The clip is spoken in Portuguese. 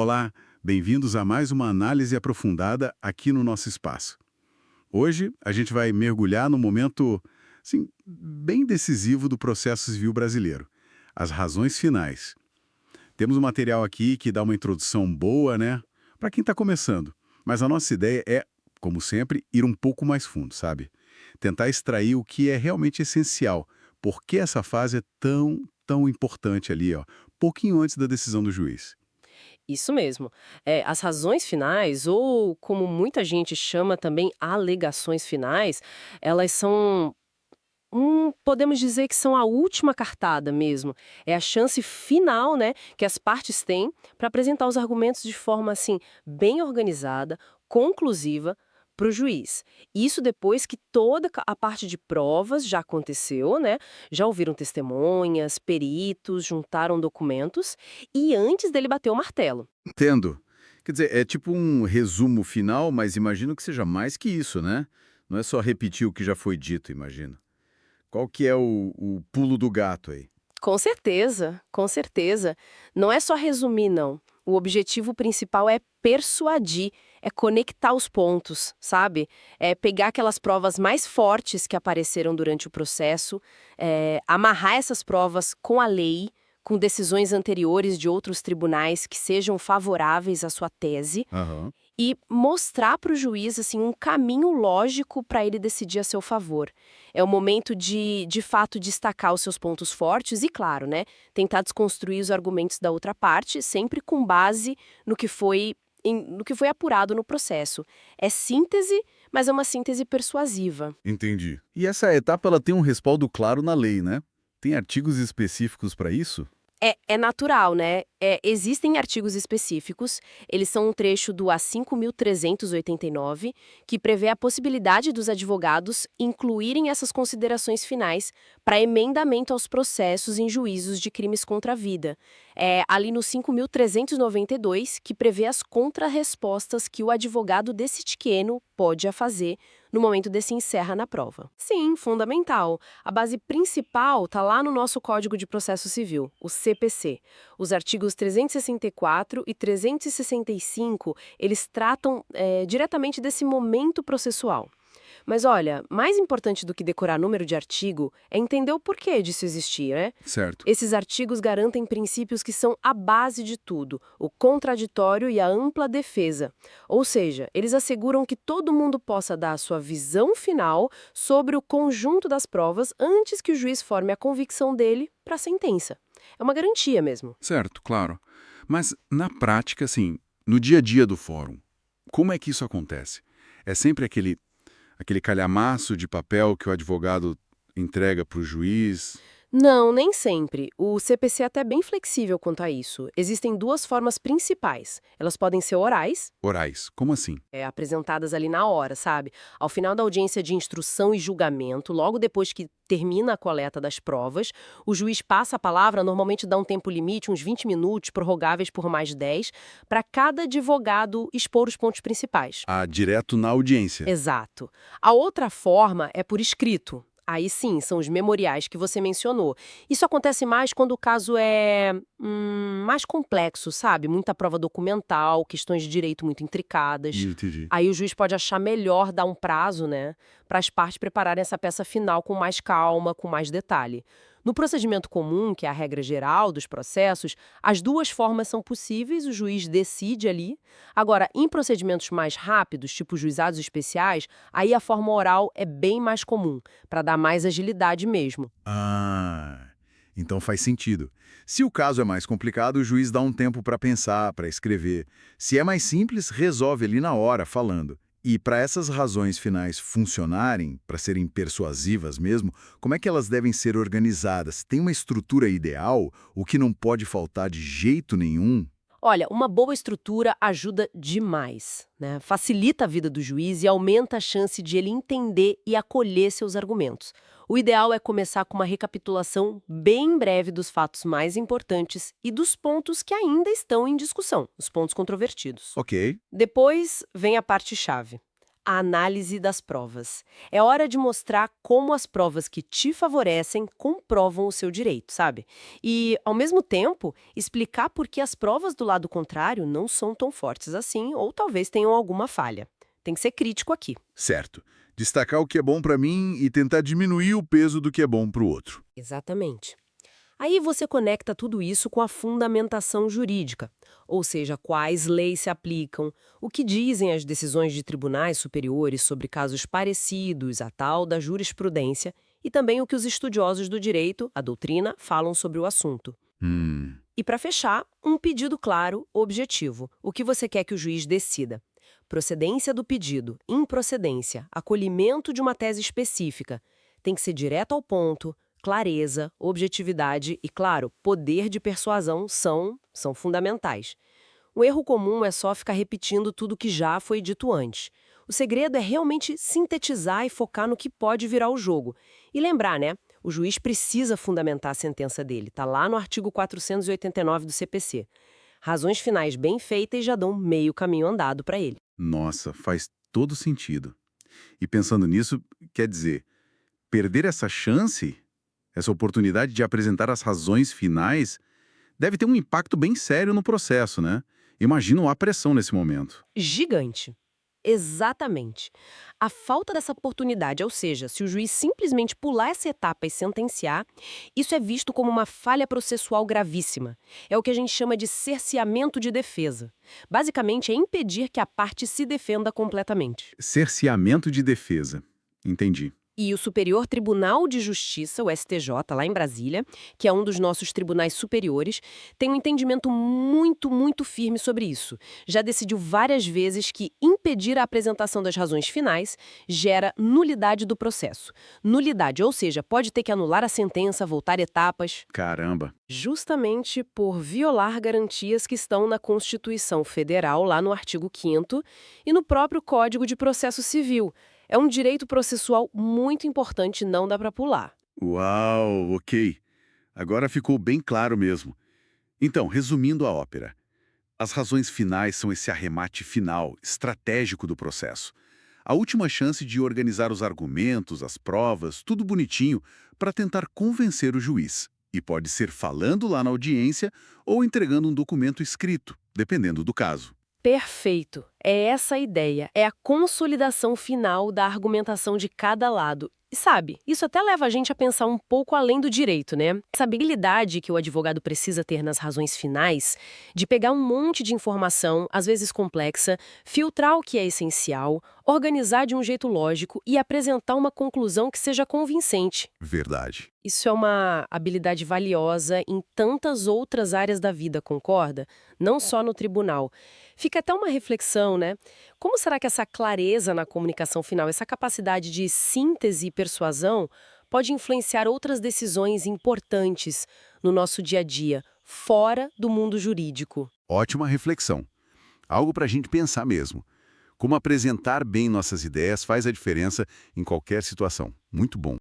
Olá, bem-vindos a mais uma análise aprofundada aqui no nosso espaço. Hoje a gente vai mergulhar no momento, assim, bem decisivo do processo civil brasileiro, as razões finais. Temos um material aqui que dá uma introdução boa, né, para quem está começando, mas a nossa ideia é, como sempre, ir um pouco mais fundo, sabe? Tentar extrair o que é realmente essencial, por que essa fase é tão importante ali, ó, pouquinho antes da decisão do juiz. Isso mesmo. As razões finais, ou como muita gente chama também alegações finais, elas são, podemos dizer que são a última cartada mesmo. É a chance final, né, que as partes têm para apresentar os argumentos de forma assim bem organizada, conclusiva para o juiz. Isso depois que toda a parte de provas já aconteceu, né? Já ouviram testemunhas, peritos, juntaram documentos e antes dele bater o martelo. Entendo. Quer dizer, é tipo um resumo final, mas imagino que seja mais que isso, né? Não é só repetir o que já foi dito, imagino. Qual que é o pulo do gato aí? Com certeza, com certeza. Não é só resumir, não. O objetivo principal é persuadir, é conectar os pontos, sabe? É pegar aquelas provas mais fortes que apareceram durante o processo, amarrar essas provas com a lei, com decisões anteriores de outros tribunais que sejam favoráveis à sua tese Aham. e mostrar para o juiz assim um caminho lógico para ele decidir a seu favor. É o momento de fato destacar os seus pontos fortes e, claro, né, tentar desconstruir os argumentos da outra parte, sempre com base no que foi no que foi apurado no processo. É síntese, mas é uma síntese persuasiva. Entendi. E essa etapa ela tem um respaldo claro na lei, né? Tem artigos específicos para isso? É natural, né? Existem artigos específicos, eles são um trecho do A5.389, que prevê a possibilidade dos advogados incluírem essas considerações finais para emendamento aos processos em juízos de crimes contra a vida. É ali no 5.392, que prevê as contrarrespostas que o advogado desitiqueno pode a fazer no momento desse encerra na prova. Sim, fundamental. A base principal está lá no nosso Código de Processo Civil, o CPC. Os artigos 364 e 365, eles tratam diretamente desse momento processual. Mas olha, mais importante do que decorar número de artigo é entender o porquê disso existir, né? Certo. Esses artigos garantem princípios que são a base de tudo, o contraditório e a ampla defesa. Ou seja, eles asseguram que todo mundo possa dar a sua visão final sobre o conjunto das provas antes que o juiz forme a convicção dele para a sentença. É uma garantia mesmo. Certo, claro. Mas na prática, assim, no dia a dia do fórum, como é que isso acontece? É sempre aquele calhamaço de papel que o advogado entrega para o juiz? Não, nem sempre. O CPC é até bem flexível quanto a isso. Existem duas formas principais. Elas podem ser orais, Orais. Como assim? apresentadas ali na hora, sabe? Ao final da audiência de instrução e julgamento, logo depois que termina a coleta das provas, o juiz passa a palavra, normalmente dá um tempo limite, uns 20 minutos, prorrogáveis por mais 10, para cada advogado expor os pontos principais. Ah, direto na audiência. Exato. A outra forma é por escrito. Aí sim, são os memoriais que você mencionou. Isso acontece mais quando o caso é mais complexo, sabe? Muita prova documental, questões de direito muito intricadas. Entendi. Aí o juiz pode achar melhor dar um prazo, né, para as partes prepararem essa peça final com mais calma, com mais detalhe. No procedimento comum, que é a regra geral dos processos, as duas formas são possíveis, o juiz decide ali. Agora, em procedimentos mais rápidos, tipo juizados especiais, aí a forma oral é bem mais comum, para dar mais agilidade mesmo. Ah, então faz sentido. Se o caso é mais complicado, o juiz dá um tempo para pensar, para escrever. Se é mais simples, resolve ali na hora, falando. E para essas razões finais funcionarem, para serem persuasivas mesmo, como é que elas devem ser organizadas? Tem uma estrutura ideal? O que não pode faltar de jeito nenhum? Olha, uma boa estrutura ajuda demais, né? Facilita a vida do juiz e aumenta a chance de ele entender e acolher seus argumentos. O ideal é começar com uma recapitulação bem breve dos fatos mais importantes e dos pontos que ainda estão em discussão, os pontos controvertidos. Ok. Depois vem a parte-chave. a análise das provas. É hora de mostrar como as provas que te favorecem comprovam o seu direito, sabe? E, ao mesmo tempo, explicar por que as provas do lado contrário não são tão fortes assim ou talvez tenham alguma falha. Tem que ser crítico aqui. Certo. Destacar o que é bom para mim e tentar diminuir o peso do que é bom para o outro. Exatamente. Aí você conecta tudo isso com a fundamentação jurídica, ou seja, quais leis se aplicam, o que dizem as decisões de tribunais superiores sobre casos parecidos, a tal da jurisprudência, e também o que os estudiosos do direito, a doutrina, falam sobre o assunto. E para fechar, um pedido claro, objetivo. O que você quer que o juiz decida? Procedência do pedido, improcedência, acolhimento de uma tese específica. Tem que ser direto ao ponto, clareza, objetividade e, claro, poder de persuasão são fundamentais. O erro comum é só ficar repetindo tudo que já foi dito antes. O segredo é realmente sintetizar e focar no que pode virar o jogo. E lembrar, né? O juiz precisa fundamentar a sentença dele. Está lá no artigo 489 do CPC. Razões finais bem feitas já dão meio caminho andado para ele. Nossa, faz todo sentido. E pensando nisso, quer dizer, perder essa chance, essa oportunidade de apresentar as razões finais, deve ter um impacto bem sério no processo, né? Imagino a pressão nesse momento. Gigante. Exatamente. A falta dessa oportunidade, ou seja, se o juiz simplesmente pular essa etapa e sentenciar, isso é visto como uma falha processual gravíssima. É o que a gente chama de cerceamento de defesa. Basicamente, é impedir que a parte se defenda completamente. Cerceamento de defesa. Entendi. E o Superior Tribunal de Justiça, o STJ, lá em Brasília, que é um dos nossos tribunais superiores, tem um entendimento muito firme sobre isso. Já decidiu várias vezes que impedir a apresentação das razões finais gera nulidade do processo. Nulidade, ou seja, pode ter que anular a sentença, voltar etapas. Caramba. Justamente por violar garantias que estão na Constituição Federal, lá no artigo 5º, e no próprio Código de Processo Civil. É um direito processual muito importante, não dá para pular. Uau, ok. Agora ficou bem claro mesmo. Então, resumindo a ópera, as razões finais são esse arremate final, estratégico do processo. A última chance de organizar os argumentos, as provas, tudo bonitinho, para tentar convencer o juiz. E pode ser falando lá na audiência ou entregando um documento escrito, dependendo do caso. Perfeito. É essa a ideia. É a consolidação final da argumentação de cada lado. E sabe, isso até leva a gente a pensar um pouco além do direito, né? Essa habilidade que o advogado precisa ter nas razões finais, de pegar um monte de informação, às vezes complexa, filtrar o que é essencial, organizar de um jeito lógico e apresentar uma conclusão que seja convincente. Verdade. Isso é uma habilidade valiosa em tantas outras áreas da vida, concorda? Não só no tribunal. Fica até uma reflexão, né? Como será que essa clareza na comunicação final, essa capacidade de síntese e persuasão, pode influenciar outras decisões importantes no nosso dia a dia, fora do mundo jurídico? Ótima reflexão. Algo para a gente pensar mesmo. Como apresentar bem nossas ideias faz a diferença em qualquer situação. Muito bom.